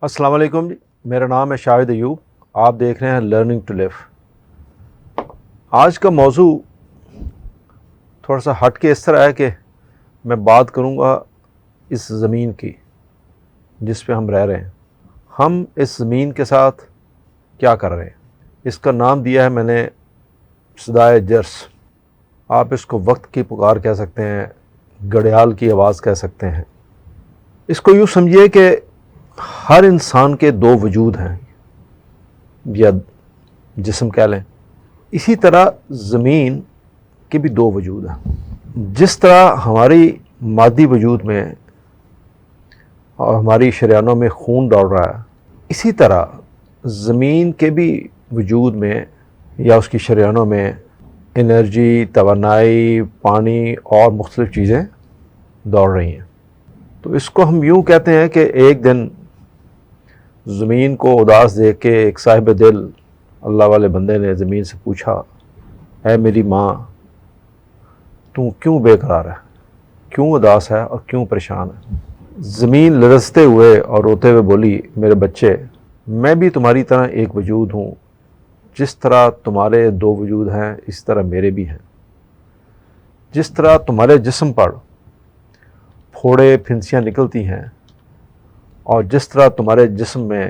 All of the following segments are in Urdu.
السلام علیکم جی، میرا نام ہے شاہد ایوب. آپ دیکھ رہے ہیں لرننگ ٹو لیو. آج کا موضوع تھوڑا سا ہٹ کے اس طرح ہے کہ میں بات کروں گا اس زمین کی جس پہ ہم رہ رہے ہیں. ہم اس زمین کے ساتھ کیا کر رہے ہیں؟ اس کا نام دیا ہے میں نے صدائے جرس. آپ اس کو وقت کی پکار کہہ سکتے ہیں، گھڑیال کی آواز کہہ سکتے ہیں. اس کو یوں سمجھیے کہ ہر انسان کے دو وجود ہیں یا جسم کہہ لیں. اسی طرح زمین کے بھی دو وجود ہیں. جس طرح ہماری مادی وجود میں اور ہماری شریانوں میں خون دوڑ رہا ہے، اسی طرح زمین کے بھی وجود میں یا اس کی شریانوں میں انرجی، توانائی، پانی اور مختلف چیزیں دوڑ رہی ہیں. تو اس کو ہم یوں کہتے ہیں کہ ایک دن زمین کو اداس دیکھ کے ایک صاحب دل اللہ والے بندے نے زمین سے پوچھا، اے میری ماں، تو کیوں بے قرار ہے، کیوں اداس ہے اور کیوں پریشان ہے؟ زمین لرزتے ہوئے اور روتے ہوئے بولی، میرے بچے، میں بھی تمہاری طرح ایک وجود ہوں. جس طرح تمہارے دو وجود ہیں اس طرح میرے بھی ہیں. جس طرح تمہارے جسم پر پھوڑے پھنسیاں نکلتی ہیں اور جس طرح تمہارے جسم میں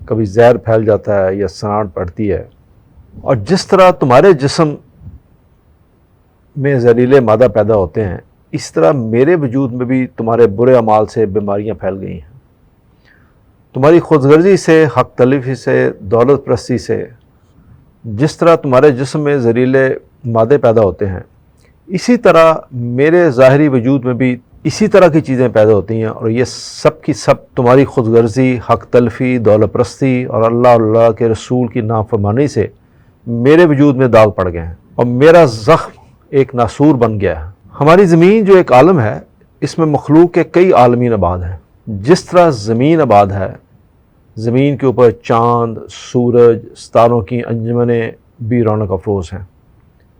کبھی زہر پھیل جاتا ہے یا سناٹ پڑتی ہے، اور جس طرح تمہارے جسم میں زہریلے مادہ پیدا ہوتے ہیں، اس طرح میرے وجود میں بھی تمہارے برے اعمال سے بیماریاں پھیل گئی ہیں. تمہاری خود غرضی سے، حق تلفی سے، دولت پرستی سے. جس طرح تمہارے جسم میں زہریلے مادے پیدا ہوتے ہیں، اسی طرح میرے ظاہری وجود میں بھی اسی طرح کی چیزیں پیدا ہوتی ہیں، اور یہ سب کی سب تمہاری خود غرضی، حق تلفی، دولت پرستی اور اللہ کے رسول کی نافرمانی سے میرے وجود میں داغ پڑ گئے ہیں اور میرا زخم ایک ناسور بن گیا ہے. ہماری زمین جو ایک عالم ہے، اس میں مخلوق کے کئی عالمین آباد ہیں. جس طرح زمین آباد ہے، زمین کے اوپر چاند، سورج، ستاروں کی انجمنیں بھی رونق افروز ہیں.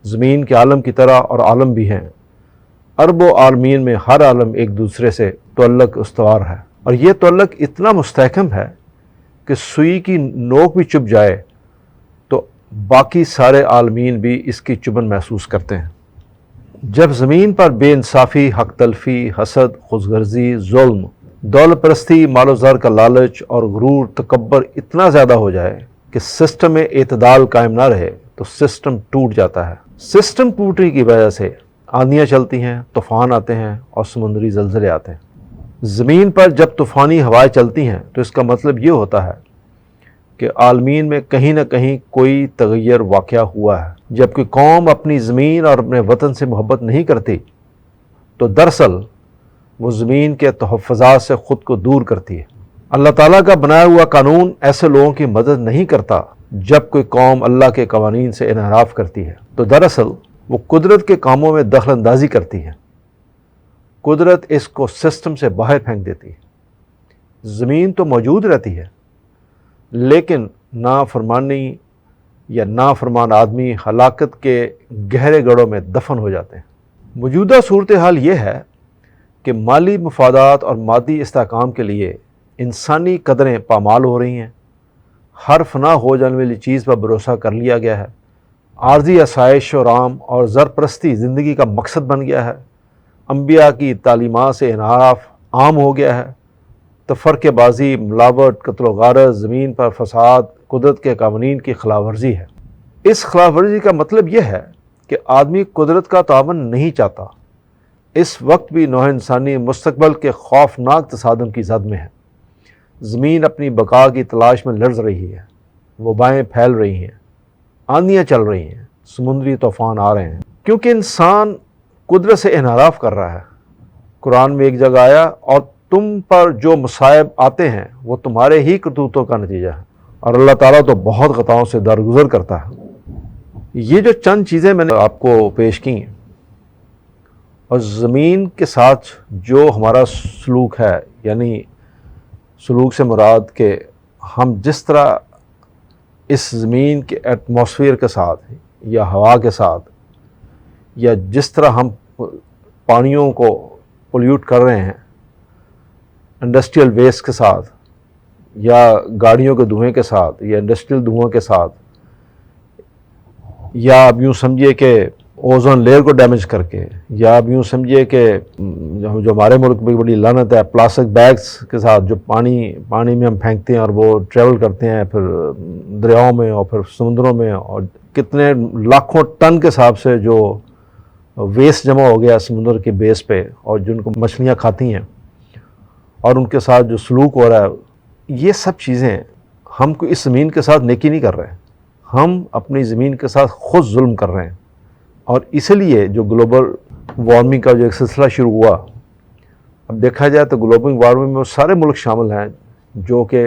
زمین کے عالم کی طرح اور عالم بھی ہیں. ارب و عالمین میں ہر عالم ایک دوسرے سے تعلق استوار ہے، اور یہ تعلق اتنا مستحکم ہے کہ سوئی کی نوک بھی چبھ جائے تو باقی سارے عالمین بھی اس کی چبھن محسوس کرتے ہیں. جب زمین پر بے انصافی، حق تلفی، حسد، خود غرضی، ظلم، دولت پرستی، مال و زر کا لالچ اور غرور، تکبر اتنا زیادہ ہو جائے کہ سسٹم میں اعتدال قائم نہ رہے تو سسٹم ٹوٹ جاتا ہے. سسٹم ٹوٹنے کی وجہ سے آندیاں چلتی ہیں، طوفان آتے ہیں اور سمندری زلزلے آتے ہیں. زمین پر جب طوفانی ہوائیں چلتی ہیں تو اس کا مطلب یہ ہوتا ہے کہ عالمین میں کہیں نہ کہیں کوئی تغیر واقع ہوا ہے. جب کہ قوم اپنی زمین اور اپنے وطن سے محبت نہیں کرتی تو دراصل وہ زمین کے تحفظات سے خود کو دور کرتی ہے. اللہ تعالیٰ کا بنایا ہوا قانون ایسے لوگوں کی مدد نہیں کرتا. جب کوئی قوم اللہ کے قوانین سے انحراف کرتی ہے تو دراصل وہ قدرت کے کاموں میں دخل اندازی کرتی ہے. قدرت اس کو سسٹم سے باہر پھینک دیتی ہے. زمین تو موجود رہتی ہے، لیکن نافرمانی یا نافرمان آدمی ہلاکت کے گہرے گڑھوں میں دفن ہو جاتے ہیں. موجودہ صورتحال یہ ہے کہ مالی مفادات اور مادی استحکام کے لیے انسانی قدریں پامال ہو رہی ہیں. ہر فنا ہو جانے والی چیز پر بھروسہ کر لیا گیا ہے. عارضی آسائش و آرام اور زرپرستی زندگی کا مقصد بن گیا ہے. انبیاء کی تعلیمات سے انحراف عام ہو گیا ہے. تفرقہ بازی، ملاوٹ، قتل و غارت، زمین پر فساد قدرت کے قوانین کی خلاف ورزی ہے. اس خلاف ورزی کا مطلب یہ ہے کہ آدمی قدرت کا تعاون نہیں چاہتا. اس وقت بھی نوع انسانی مستقبل کے خوفناک تصادم کی زد میں ہے. زمین اپنی بقا کی تلاش میں لرز رہی ہے. وبائیں پھیل رہی ہیں، آندیاں چل رہی ہیں، سمندری طوفان آ رہے ہیں، کیونکہ انسان قدرت سے انحراف کر رہا ہے. قرآن میں ایک جگہ آیا، اور تم پر جو مصائب آتے ہیں وہ تمہارے ہی کرتوتوں کا نتیجہ ہے، اور اللہ تعالیٰ تو بہت خطاؤں سے درگزر کرتا ہے. یہ جو چند چیزیں میں نے آپ کو پیش کی ہیں، اور زمین کے ساتھ جو ہمارا سلوک ہے، یعنی سلوک سے مراد کہ ہم جس طرح اس زمین کے ایٹماسفیئر کے ساتھ یا ہوا کے ساتھ، یا جس طرح ہم پانیوں کو پولیوٹ کر رہے ہیں انڈسٹریل ویسٹ کے ساتھ، یا گاڑیوں کے دھوئیں کے ساتھ یا انڈسٹریل دھوؤں کے ساتھ، یا آپ یوں سمجھیے کہ اوزون لیئر کو ڈیمیج کر کے، یا آپ یوں سمجھیے کہ جو ہمارے ملک میں بڑی لعنت ہے پلاسٹک بیگز کے ساتھ جو پانی میں ہم پھینکتے ہیں اور وہ ٹریول کرتے ہیں پھر دریاؤں میں اور پھر سمندروں میں، اور کتنے لاکھوں ٹن کے حساب سے جو ویسٹ جمع ہو گیا سمندر کے بیس پہ، اور جن کو مچھلیاں کھاتی ہیں اور ان کے ساتھ جو سلوک ہو رہا ہے، یہ سب چیزیں ہم کو اس زمین کے ساتھ نیکی نہیں کر رہے ہیں، ہم اپنی زمین کے ساتھ خود ظلم کر رہے ہیں۔ اور اس لیے جو گلوبل وارمنگ کا جو ایک سلسلہ شروع ہوا، اب دیکھا جائے تو گلوبل وارمنگ میں وہ سارے ملک شامل ہیں جو کہ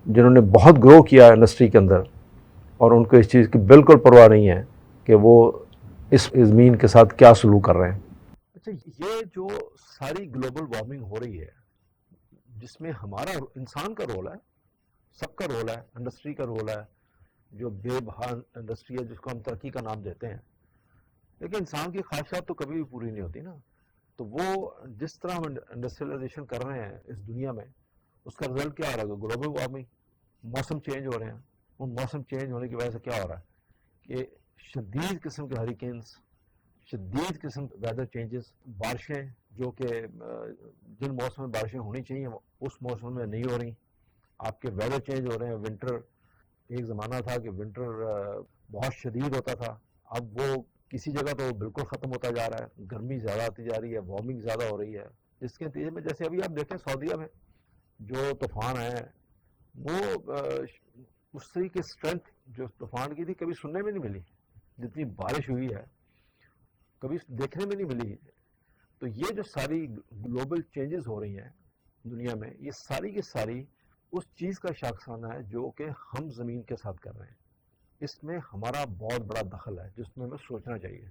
جنہوں نے بہت گرو کیا ہے انڈسٹری کے اندر، اور ان کو اس چیز کی بالکل پرواہ نہیں ہے کہ وہ اس زمین کے ساتھ کیا سلوک کر رہے ہیں۔ اچھا، یہ جو ساری گلوبل وارمنگ ہو رہی ہے جس میں ہمارا انسان کا رول ہے، سب کا رول ہے، انڈسٹری کا رول ہے، جو بے بہا انڈسٹری ہے جس کو ہم ترقی کا نام دیتے ہیں، لیکن انسان کی خواہشات تو کبھی بھی پوری نہیں ہوتی نا۔ تو وہ جس طرح ہم انڈسٹریلائزیشن کر رہے ہیں اس دنیا میں، اس کا رزلٹ کیا ہو رہا ہے؟ گلوبل وارمنگ، موسم چینج ہو رہے ہیں۔ ان موسم چینج ہونے کی وجہ سے کیا ہو رہا ہے کہ شدید قسم کے ہریکینز، شدید قسم ویدر چینجز، بارشیں جو کہ جن موسم میں بارشیں ہونی چاہیے اس موسم میں نہیں ہو رہی، آپ کے ویدر چینج ہو رہے ہیں۔ ونٹر، ایک زمانہ تھا کہ ونٹر بہت شدید ہوتا تھا، اب وہ کسی جگہ تو بالکل ختم ہوتا جا رہا ہے، گرمی زیادہ آتی جا رہی ہے، وارمنگ زیادہ ہو رہی ہے، جس کے نتیجے میں جیسے ابھی آپ دیکھیں سعودیہ میں جو طوفان آئے ہیں، وہ اس طریقے اسٹرینتھ جو طوفان کی تھی کبھی سننے میں نہیں ملی، جتنی بارش ہوئی ہے کبھی دیکھنے میں نہیں ملی۔ تو یہ جو ساری گلوبل چینجز ہو رہی ہیں دنیا میں، یہ ساری کی ساری اس چیز کا شاخسانہ ہے جو کہ ہم زمین کے ساتھ کر رہے ہیں۔ اس میں ہمارا بہت بڑا دخل ہے جس میں ہمیں سوچنا چاہیے۔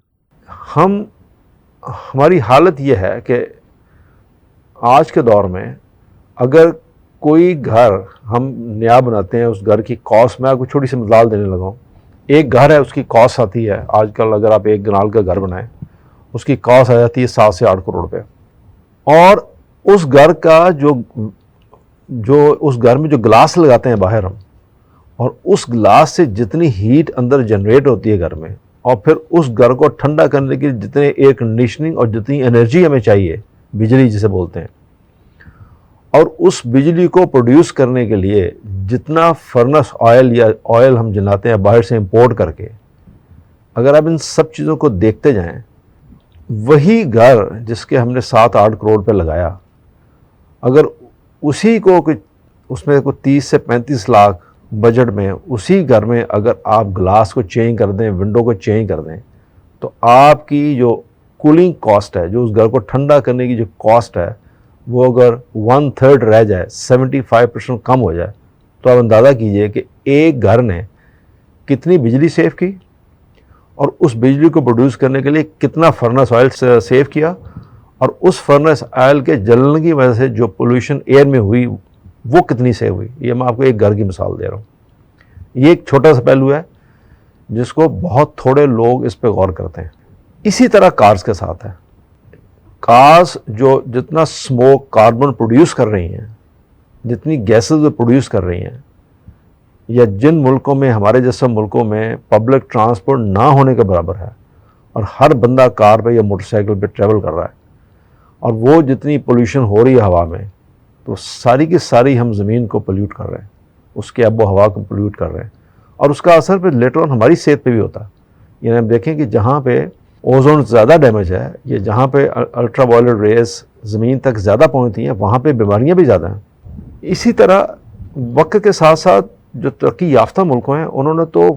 ہماری حالت یہ ہے کہ آج کے دور میں اگر کوئی گھر ہم نیا بناتے ہیں، اس گھر کی کاسٹ، میں آپ کو چھوٹی سی مثال دینے لگا ہوں، ایک گھر ہے اس کی کاسٹ آتی ہے آج کل، اگر آپ ایک کنال کا گھر بنائیں اس کی کاسٹ آ جاتی ہے 7 سے 8 کروڑ روپے، اور اس گھر کا جو اس گھر میں جو گلاس لگاتے ہیں باہر ہم، اور اس گلاس سے جتنی ہیٹ اندر جنریٹ ہوتی ہے گھر میں، اور پھر اس گھر کو ٹھنڈا کرنے کے لیے جتنے ایئر کنڈیشننگ اور جتنی انرجی ہمیں چاہیے، بجلی جسے بولتے ہیں، اور اس بجلی کو پروڈیوس کرنے کے لیے جتنا فرنس آئل یا آئل ہم جلاتے ہیں باہر سے امپورٹ کر کے، اگر آپ ان سب چیزوں کو دیکھتے جائیں، وہی گھر جس کے ہم نے 7-8 کروڑ پہ لگایا، اگر اسی کو اس میں کوئی 30 سے 35 لاکھ بجٹ میں اسی گھر میں اگر آپ گلاس کو چینج کر دیں، ونڈو کو چینج کر دیں، تو آپ کی جو کولنگ کاسٹ ہے، جو اس گھر کو ٹھنڈا کرنے کی جو کاسٹ ہے، وہ اگر 1/3 رہ جائے، 75% کم ہو جائے، تو آپ اندازہ کیجئے کہ ایک گھر نے کتنی بجلی سیو کی، اور اس بجلی کو پروڈیوس کرنے کے لیے کتنا فرنس آئل سیو کیا، اور اس فرنس آئل کے جلنے کی وجہ سے جو پولوشن ایئر میں ہوئی وہ کتنی سیو ہوئی۔ یہ میں آپ کو ایک گھر کی مثال دے رہا ہوں۔ یہ ایک چھوٹا سا پہلو ہے جس کو بہت تھوڑے لوگ اس پہ غور کرتے ہیں۔ اسی طرح کارز کے ساتھ ہے۔ کارز جو جتنا سموک، کاربن پروڈیوس کر رہی ہیں، جتنی گیسز پروڈیوس کر رہی ہیں، یا جن ملکوں میں، ہمارے جیسے ملکوں میں پبلک ٹرانسپورٹ نہ ہونے کے برابر ہے، اور ہر بندہ کار پہ یا موٹر سائیکل پہ ٹریول کر رہا ہے، اور وہ جتنی پولوشن ہو رہی ہے ہوا میں، تو ساری کی ساری ہم زمین کو پولیوٹ کر رہے ہیں، اس کے آب و ہوا کو پولیوٹ کر رہے ہیں، اور اس کا اثر پھر لیٹر آن ہماری صحت پہ بھی ہوتا ہے۔ یعنی ہم دیکھیں کہ جہاں پہ اوزون زیادہ ڈیمیج ہے، یا جہاں پہ الٹرا وائلٹ ریز زمین تک زیادہ پہنچتی ہیں، وہاں پہ بیماریاں بھی زیادہ ہیں۔ اسی طرح وقت کے ساتھ ساتھ جو ترقی یافتہ ملک ہیں، انہوں نے تو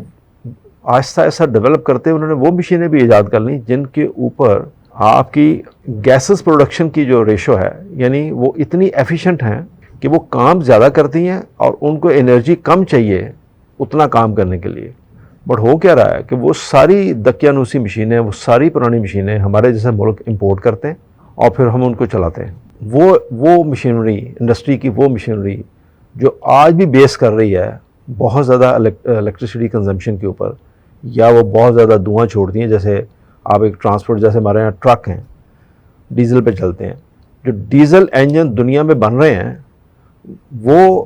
آہستہ آہستہ ڈیولپ کرتے انہوں نے وہ مشینیں بھی ایجاد کر لیں جن کے اوپر آپ کی گیسز پروڈکشن کی جو ریشو ہے، یعنی وہ اتنی ایفیشنٹ ہیں کہ وہ کام زیادہ کرتی ہیں اور ان کو انرجی کم چاہیے اتنا کام کرنے کے لیے۔ بٹ ہو کیا رہا ہے کہ وہ ساری دقیانوسی مشینیں، وہ ساری پرانی مشینیں ہمارے جیسے ملک امپورٹ کرتے ہیں، اور پھر ہم ان کو چلاتے ہیں۔ وہ مشینری، انڈسٹری کی وہ مشینری جو آج بھی بیس کر رہی ہے بہت زیادہ الیکٹریسٹی کنزمپشن کے اوپر، یا وہ بہت زیادہ دھواں چھوڑتی ہیں، جیسے آپ ایک ٹرانسپورٹ، جیسے ہمارے یہاں ٹرک ہیں ڈیزل پہ چلتے ہیں، جو ڈیزل انجن دنیا میں بن رہے ہیں وہ